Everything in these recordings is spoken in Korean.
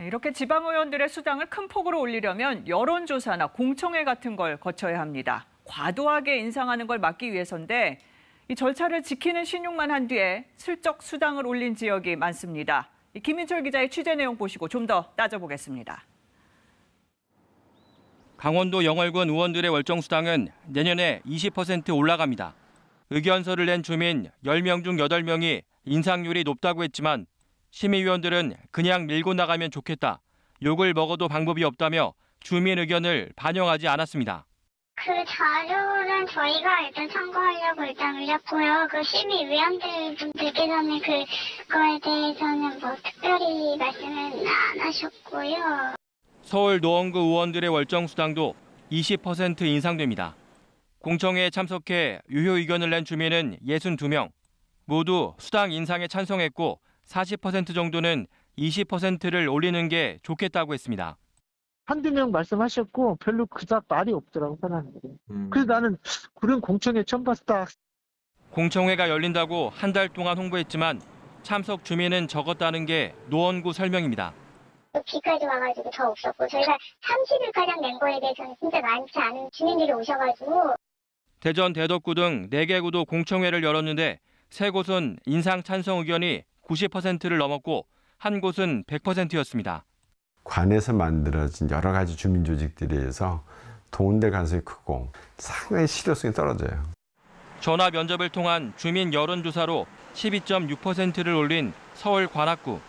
이렇게 지방의원들의 수당을 큰 폭으로 올리려면 여론조사나 공청회 같은 걸 거쳐야 합니다. 과도하게 인상하는 걸 막기 위해서인데 이 절차를 지키는 신용만 한 뒤에 슬쩍 수당을 올린 지역이 많습니다. 김민철 기자의 취재 내용 보시고 좀 더 따져보겠습니다. 강원도 영월군 의원들의 월정 수당은 내년에 20% 올라갑니다. 의견서를 낸 주민 10명 중 8명이 인상률이 높다고 했지만 심의위원들은 그냥 밀고 나가면 좋겠다, 욕을 먹어도 방법이 없다며 주민 의견을 반영하지 않았습니다. 그 자료는 저희가 일단 참고하려고 일단 올렸고요. 그 심의위원들 분들께서는 그거에 대해서는 뭐 특별히 말씀은 안 하셨고요. 서울 노원구 의원들의 월정 수당도 20% 인상됩니다. 공청회에 참석해 유효 의견을 낸 주민은 62명. 모두 수당 인상에 찬성했고 40% 정도는 20%를 올리는 게 좋겠다고 했습니다. 한두 명 말씀하셨고 별로 그닥 말이 없더라고, 사람들이. 그래서 나는 그런 공청회 처음 봤다. 공청회가 열린다고 한 달 동안 홍보했지만 참석 주민은 적었다는 게 노원구 설명입니다. 비까지 와가지고 더 없었고 저희가 30일가량 낸 거에 대해서는 진짜 많지 않은 주민들이 오셔가지고. 대전, 대덕구 등 4개 구도 공청회를 열었는데 3곳은 인상 찬성 의견이 90%를 넘었고 한 곳은 100%였습니다. 관에서 만들어진 여러 가지 주민 조직들에 의해서 도움될 가능성이 크고 상당히 실효성이 떨어져요. 전화 면접을 통한 주민 여론조사로 12.6%를 올린 서울 관악구.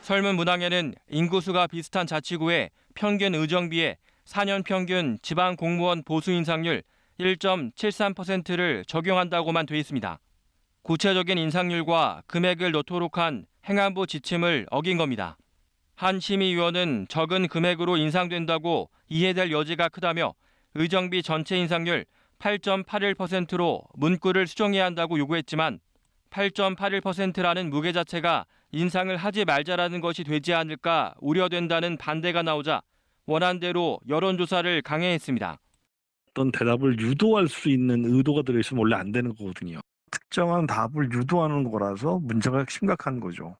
설문 문항에는 인구수가 비슷한 자치구의 평균 의정비에 4년 평균 지방 공무원 보수 인상률 1.73%를 적용한다고만 돼 있습니다. 구체적인 인상률과 금액을 넣도록 한 행안부 지침을 어긴 겁니다. 한 심의위원은 적은 금액으로 인상된다고 이해될 여지가 크다며 의정비 전체 인상률 8.81%로 문구를 수정해야 한다고 요구했지만 8.81%라는 무게 자체가 인상을 하지 말자라는 것이 되지 않을까 우려된다는 반대가 나오자 원안대로 여론조사를 강행했습니다. 어떤 대답을 유도할 수 있는 의도가 들어있으면 원래 안 되는 거거든요. 특정한 답을 유도하는 거라서 문제가 심각한 거죠.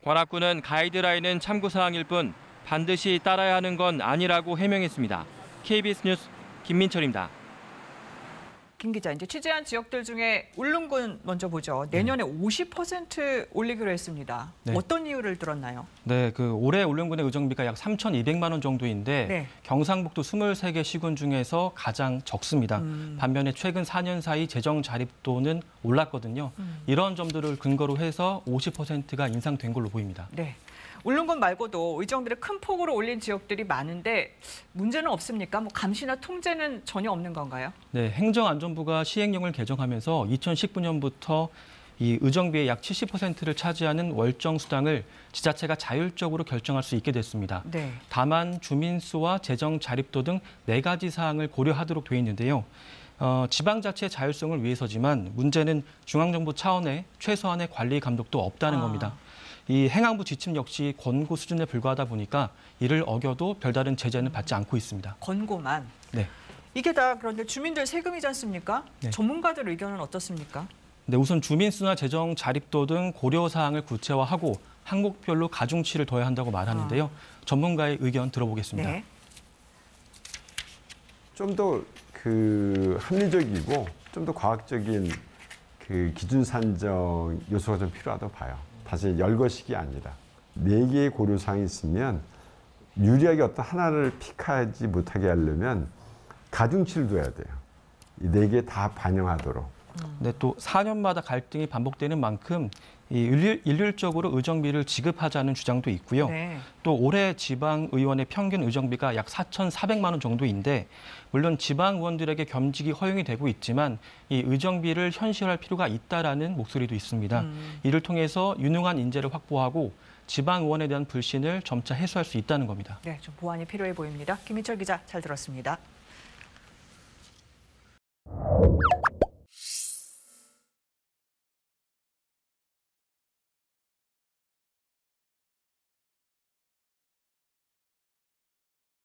관악구는 가이드라인은 참고사항일 뿐 반드시 따라야 하는 건 아니라고 해명했습니다. KBS 뉴스 김민철입니다. 김 기자, 이제 취재한 지역들 중에 울릉군 먼저 보죠. 내년에 50% 올리기로 했습니다. 네. 어떤 이유를 들었나요? 네, 올해 울릉군의 의정비가 약 3,200만 원 정도인데 네. 경상북도 23개 시군 중에서 가장 적습니다. 반면에 최근 4년 사이 재정 자립도는 올랐거든요. 이런 점들을 근거로 해서 50%가 인상된 걸로 보입니다. 네. 울릉군 말고도 의정비를 큰 폭으로 올린 지역들이 많은데 문제는 없습니까? 뭐 감시나 통제는 전혀 없는 건가요? 네, 행정안전부가 시행령을 개정하면서 2019년부터 이 의정비의 약 70%를 차지하는 월정 수당을 지자체가 자율적으로 결정할 수 있게 됐습니다. 네. 다만 주민 수와 재정 자립도 등 4가지 사항을 고려하도록 돼 있는데요. 지방자치의 자율성을 위해서지만 문제는 중앙정부 차원의 최소한의 관리 감독도 없다는 겁니다. 이 행안부 지침 역시 권고 수준에 불과하다 보니까 이를 어겨도 별다른 제재는 받지 않고 있습니다. 권고만. 네. 이게 다 그런데 주민들 세금이지 않습니까? 네. 전문가들 의견은 어떻습니까? 네, 우선 주민수나 재정 자립도 등 고려 사항을 구체화하고 항목별로 가중치를 둬야 한다고 말하는데요. 전문가의 의견 들어보겠습니다. 네. 좀 더 합리적이고 좀 더 과학적인 기준 산정 요소가 좀 필요하다고 봐요. 사실 열거식이 아니라 4개의 고려사항이 있으면 유리하게 어떤 하나를 픽하지 못하게 하려면 가중치를 둬야 돼요. 이 4개 다 반영하도록. 네, 또 4년마다 갈등이 반복되는 만큼 일률적으로 의정비를 지급하자는 주장도 있고요. 네. 또 올해 지방의원의 평균 의정비가 약 4,400만 원 정도인데 물론 지방의원들에게 겸직이 허용이 되고 있지만 이 의정비를 현실화할 필요가 있다라는 목소리도 있습니다. 이를 통해서 유능한 인재를 확보하고 지방의원에 대한 불신을 점차 해소할 수 있다는 겁니다. 네, 좀 보완이 필요해 보입니다. 김민철 기자 잘 들었습니다.